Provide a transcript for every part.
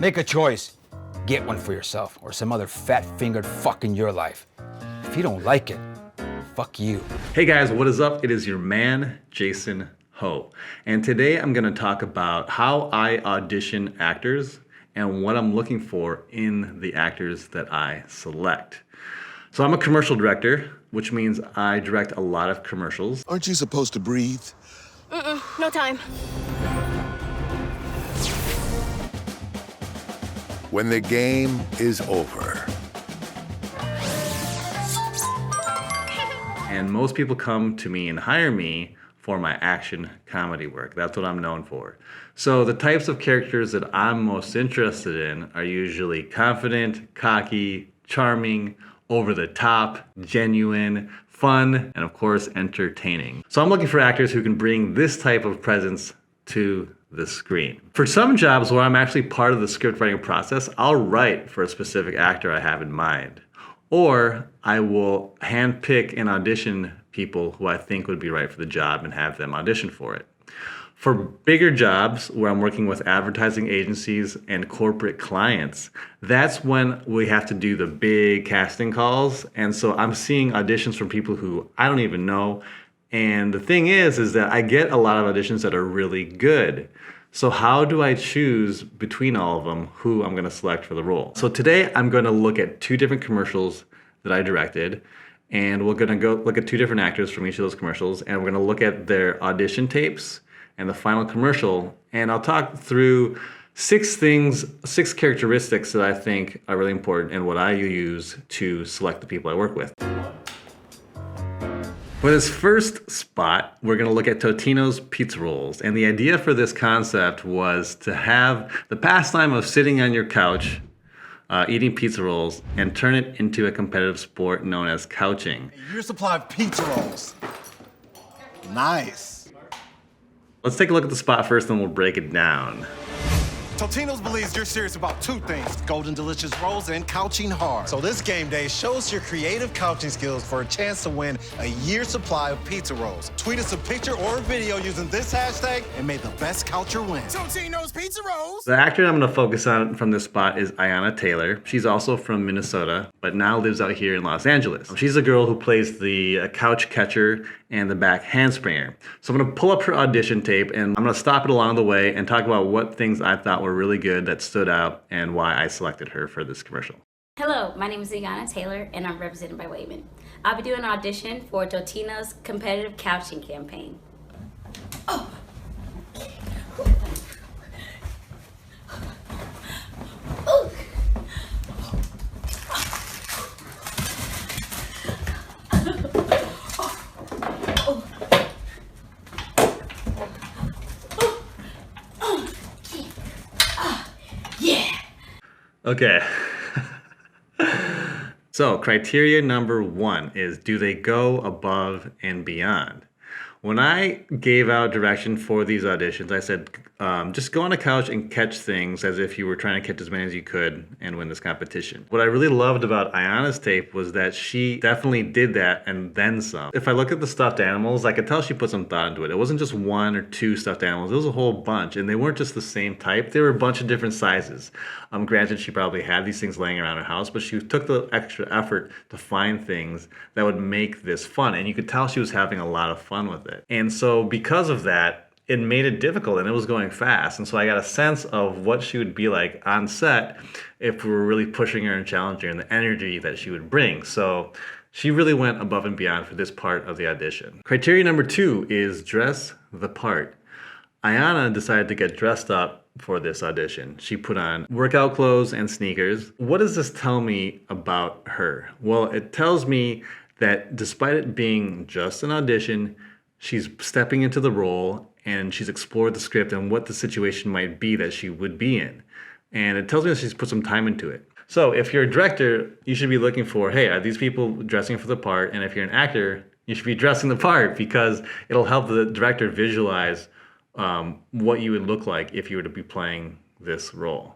Make a choice. Get one for yourself or some other fat-fingered fuck in your life. If you don't like it, fuck you. Hey guys, what is up? It is your man, Jason Ho. And today I'm gonna talk about how I audition actors and what I'm looking for in the actors that I select. So I'm a commercial director, which means I direct a lot of commercials. Aren't you supposed to breathe? No time. When the game is over. And most people come to me and hire me for my action comedy work. That's what I'm known for. So the types of characters that I'm most interested in are usually confident, cocky, charming, over the top, genuine, fun, and of course, entertaining. So I'm looking for actors who can bring this type of presence to the screen. For some jobs where I'm actually part of the script writing process, I'll write for a specific actor I have in mind. Or I will handpick and audition people who I think would be right for the job and have them audition for it. For bigger jobs where I'm working with advertising agencies and corporate clients, that's when we have to do the big casting calls. And so I'm seeing auditions from people who I don't even know. And the thing is that I get a lot of auditions that are really good. So how do I choose between all of them who I'm gonna select for the role? So today I'm gonna look at two different commercials that I directed, and we're gonna go look at two different actors from each of those commercials, and we're gonna look at their audition tapes and the final commercial, and I'll talk through six characteristics that I think are really important and what I use to select the people I work with. For this first spot, we're gonna look at Totino's Pizza Rolls. And the idea for this concept was to have the pastime of sitting on your couch, eating pizza rolls, and turn it into a competitive sport known as couching. Your supply of pizza rolls. Nice. Let's take a look at the spot first, and we'll break it down. Totino's believes you're serious about two things: golden delicious rolls and couching hard. So this game day, show us your creative couching skills for a chance to win a year's supply of pizza rolls. Tweet us a picture or a video using this hashtag and may the best coucher win. Totino's Pizza Rolls! The actor I'm gonna focus on from this spot is Ayanna Taylor. She's also from Minnesota, but now lives out here in Los Angeles. She's a girl who plays the couch catcher and the back handspringer. So I'm gonna pull up her audition tape and I'm gonna stop it along the way and talk about what things I thought were really good that stood out and why I selected her for this commercial. Hello, my name is Ayanna Taylor and I'm represented by Wayman. I'll be doing an audition for Totino's competitive couching campaign. Oh. Oh. Okay. So criteria number one is, do they go above and beyond? When I gave out direction for these auditions, I said, just go on a couch and catch things as if you were trying to catch as many as you could and win this competition. What I really loved about Ayanna's tape was that she definitely did that and then some. If I look at the stuffed animals, I could tell she put some thought into it. It wasn't just one or two stuffed animals, it was a whole bunch, and they weren't just the same type, they were a bunch of different sizes. Granted, she probably had these things laying around her house, but she took the extra effort to find things that would make this fun, and you could tell she was having a lot of fun with it. And so because of that, it made it difficult and it was going fast. And so I got a sense of what she would be like on set if we were really pushing her and challenging her and the energy that she would bring. So she really went above and beyond for this part of the audition. Criteria number two is dress the part. Ayanna decided to get dressed up for this audition. She put on workout clothes and sneakers. What does this tell me about her? Well, it tells me that despite it being just an audition, she's stepping into the role and she's explored the script and what the situation might be that she would be in. And it tells me that she's put some time into it. So if you're a director, you should be looking for, hey, are these people dressing for the part? And if you're an actor, you should be dressing the part because it'll help the director visualize what you would look like if you were to be playing this role.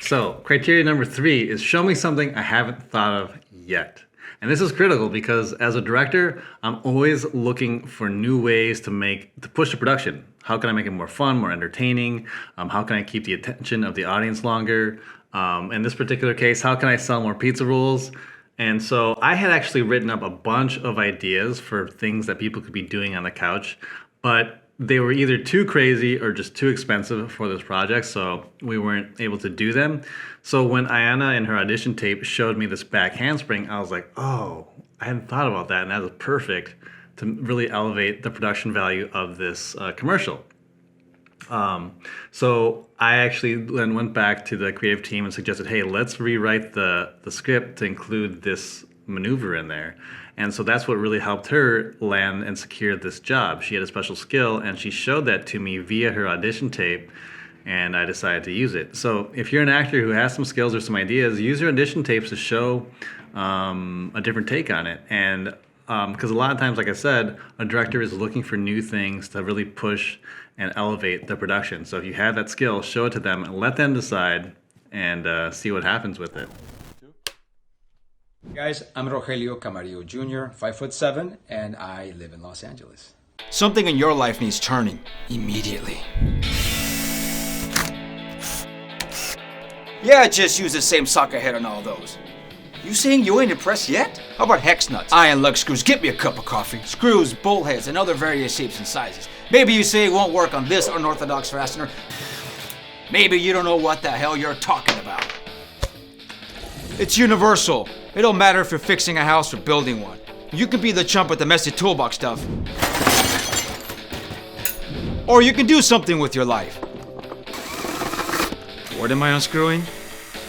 So criteria number three is show me something I haven't thought of yet. And this is critical because as a director, I'm always looking for new ways to push the production. How can I make it more fun, more entertaining? How can I keep the attention of the audience longer? In this particular case, how can I sell more pizza rolls? And so I had actually written up a bunch of ideas for things that people could be doing on the couch, but they were either too crazy or just too expensive for this project, so we weren't able to do them. So when Ayana in her audition tape showed me this back handspring, I was like, oh, I hadn't thought about that, and that was perfect to really elevate the production value of this commercial. So I actually then went back to the creative team and suggested, hey, let's rewrite the script to include this maneuver in there. And so that's what really helped her land and secure this job. She had a special skill, and she showed that to me via her audition tape, and I decided to use it. So if you're an actor who has some skills or some ideas, use your audition tapes to show a different take on it. And because a lot of times, like I said, a director is looking for new things to really push and elevate the production. So if you have that skill, show it to them and let them decide and see what happens with it. Guys, I'm Rogelio Camarillo Jr., 5'7", and I live in Los Angeles. Something in your life needs turning immediately. Yeah, just use the same socket head on all those. You saying you ain't impressed yet? How about hex nuts, iron lug screws? Get me a cup of coffee. Screws, bolt heads, and other various shapes and sizes. Maybe you say it won't work on this unorthodox fastener. Maybe you don't know what the hell you're talking about. It's universal. It don't matter if you're fixing a house or building one. You can be the chump with the messy toolbox stuff. Or you can do something with your life. What am I unscrewing?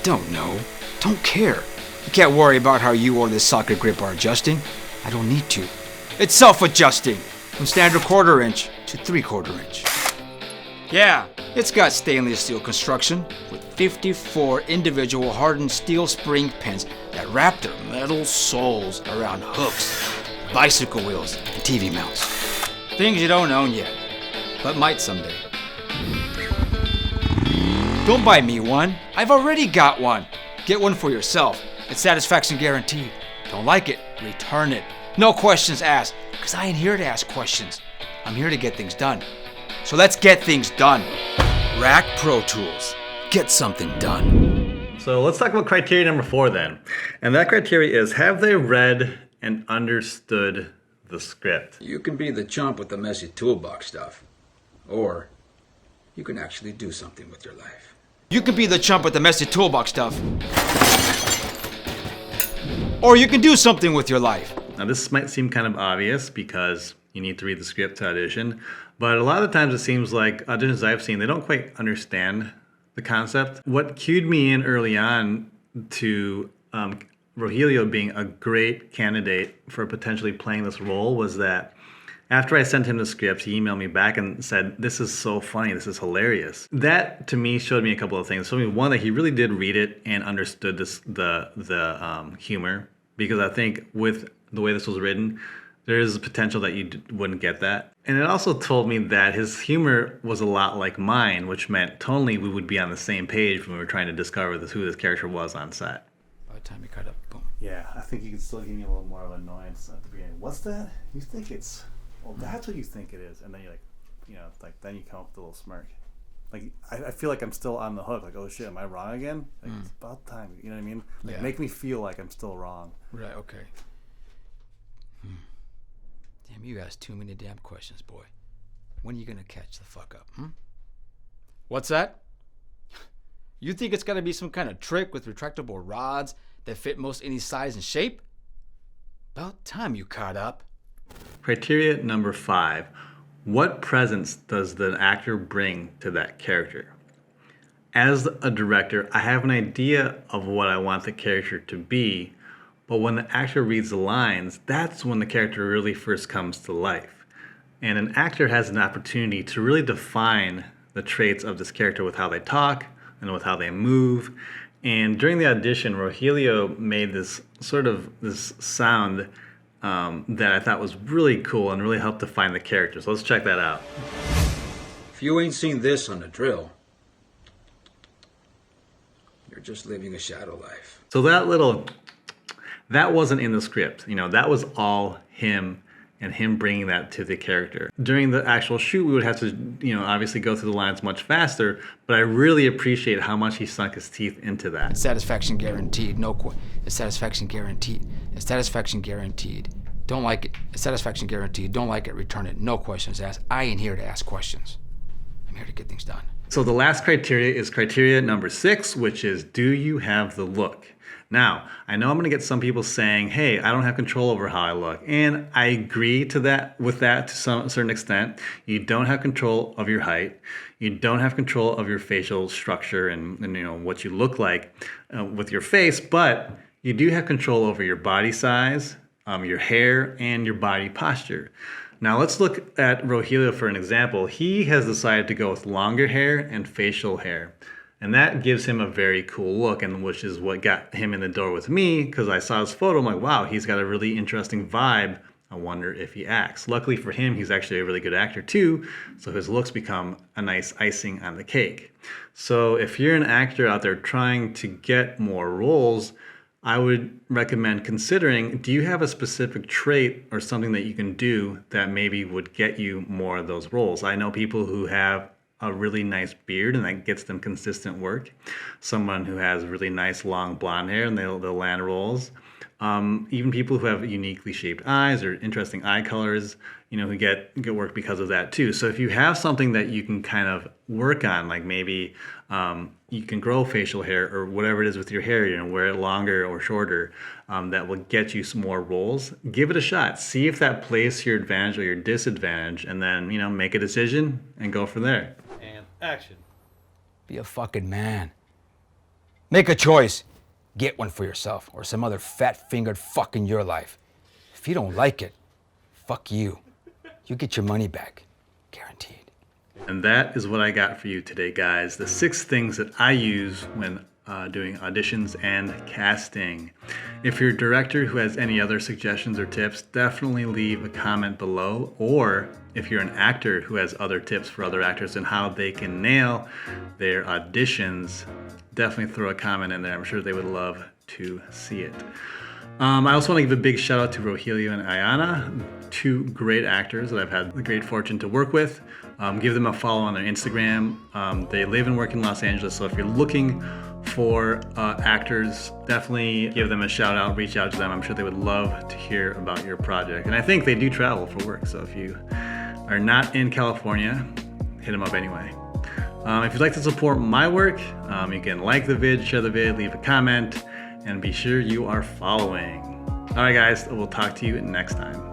Don't know. Don't care. You can't worry about how you or this socket grip are adjusting. I don't need to. It's self-adjusting from standard 1/4 inch to 3/4 inch. Yeah, it's got stainless steel construction with 54 individual hardened steel spring pins that wrap their metal soles around hooks, bicycle wheels, and TV mounts. Things you don't own yet, but might someday. Don't buy me one. I've already got one. Get one for yourself. It's satisfaction guaranteed. Don't like it? Return it. No questions asked, because I ain't here to ask questions. I'm here to get things done. So let's get things done. Rack Pro Tools. Get something done. So let's talk about criteria number 4 then. And that criteria is, have they read and understood the script? You can be the chump with the messy toolbox stuff, or you can actually do something with your life. You can be the chump with the messy toolbox stuff, or you can do something with your life. Now this might seem kind of obvious because you need to read the script to audition, but a lot of times it seems like auditions I've seen, they don't quite understand the concept. What cued me in early on to Rogelio being a great candidate for potentially playing this role was that after I sent him the script, he emailed me back and said, "This is so funny, this is hilarious." That to me showed me a couple of things. Showed me one, that he really did read it and understood the humor, because I think with the way this was written, there is a potential that you wouldn't get that. And it also told me that his humor was a lot like mine, which meant tonally we would be on the same page when we were trying to discover who this character was on set. By the time you cut up, boom. Yeah, I think you can still give me a little more of annoyance at the beginning. What's that? You think it's... Well, that's what you think it is. And then you're like, then you come up with a little smirk. Like, I feel like I'm still on the hook. Like, oh shit, am I wrong again? Like, it's about time. You know what I mean? Like, Yeah. Make me feel like I'm still wrong. Right, okay. Damn, you guys too many damn questions, boy. When are you gonna catch the fuck up, What's that? You think it's gotta be some kind of trick with retractable rods that fit most any size and shape? About time you caught up. Criteria number 5. What presence does the actor bring to that character? As a director, I have an idea of what I want the character to be, but when the actor reads the lines, that's when the character really first comes to life. And an actor has an opportunity to really define the traits of this character with how they talk and with how they move. And during the audition, Rogelio made this sound that I thought was really cool and really helped define the character. So let's check that out. If you ain't seen this on the drill, you're just living a shadow life. So that That wasn't in the script. You know, that was all him and him bringing that to the character. During the actual shoot, we would have to, you know, obviously go through the lines much faster, but I really appreciate how much he sunk his teeth into that. Satisfaction guaranteed. Satisfaction guaranteed. Satisfaction guaranteed. Don't like it. Satisfaction guaranteed. Don't like it. Return it. No questions asked. I ain't here to ask questions. I'm here to get things done. So the last criteria is criteria number 6, which is, do you have the look? Now, I know I'm going to get some people saying, hey, I don't have control over how I look. And I agree to that with that to some certain extent. You don't have control of your height. You don't have control of your facial structure and you know what you look like with your face, but you do have control over your body size, your hair, and your body posture. Now let's look at Rogelio for an example. He has decided to go with longer hair and facial hair. And that gives him a very cool look, and which is what got him in the door with me, because I saw his photo. I'm like, wow, he's got a really interesting vibe. I wonder if he acts. Luckily for him, he's actually a really good actor too, so his looks become a nice icing on the cake. So if you're an actor out there trying to get more roles, I would recommend considering, do you have a specific trait or something that you can do that maybe would get you more of those roles? I know people who have a really nice beard and that gets them consistent work. Someone who has really nice long blonde hair and they'll land roles. Even people who have uniquely shaped eyes or interesting eye colors, you know, who get work because of that too. So if you have something that you can kind of work on, like maybe you can grow facial hair or whatever it is with your hair, you know, wear it longer or shorter, that will get you some more roles. Give it a shot. See if that plays to your advantage or your disadvantage, and then, you know, make a decision and go from there. And action. Be a fucking man. Make a choice. Get one for yourself or some other fat-fingered fuck in your life. If you don't like it, fuck you. You get your money back. Guaranteed. And that is what I got for you today, guys. The 6 things that I use when doing auditions and casting. If you're a director who has any other suggestions or tips, definitely leave a comment below. Or if you're an actor who has other tips for other actors and how they can nail their auditions, definitely throw a comment in there. I'm sure they would love to see it. I also want to give a big shout out to Rogelio and Ayana, 2 great actors that I've had the great fortune to work with. Give them a follow on their Instagram. They live and work in Los Angeles, so if you're looking for actors, definitely give them a shout out, reach out to them. I'm sure they would love to hear about your project. And I think they do travel for work, so if you are not in California, hit them up anyway. If you'd like to support my work, you can like the vid, share the vid, leave a comment, and be sure you are following. All right, guys, we'll talk to you next time.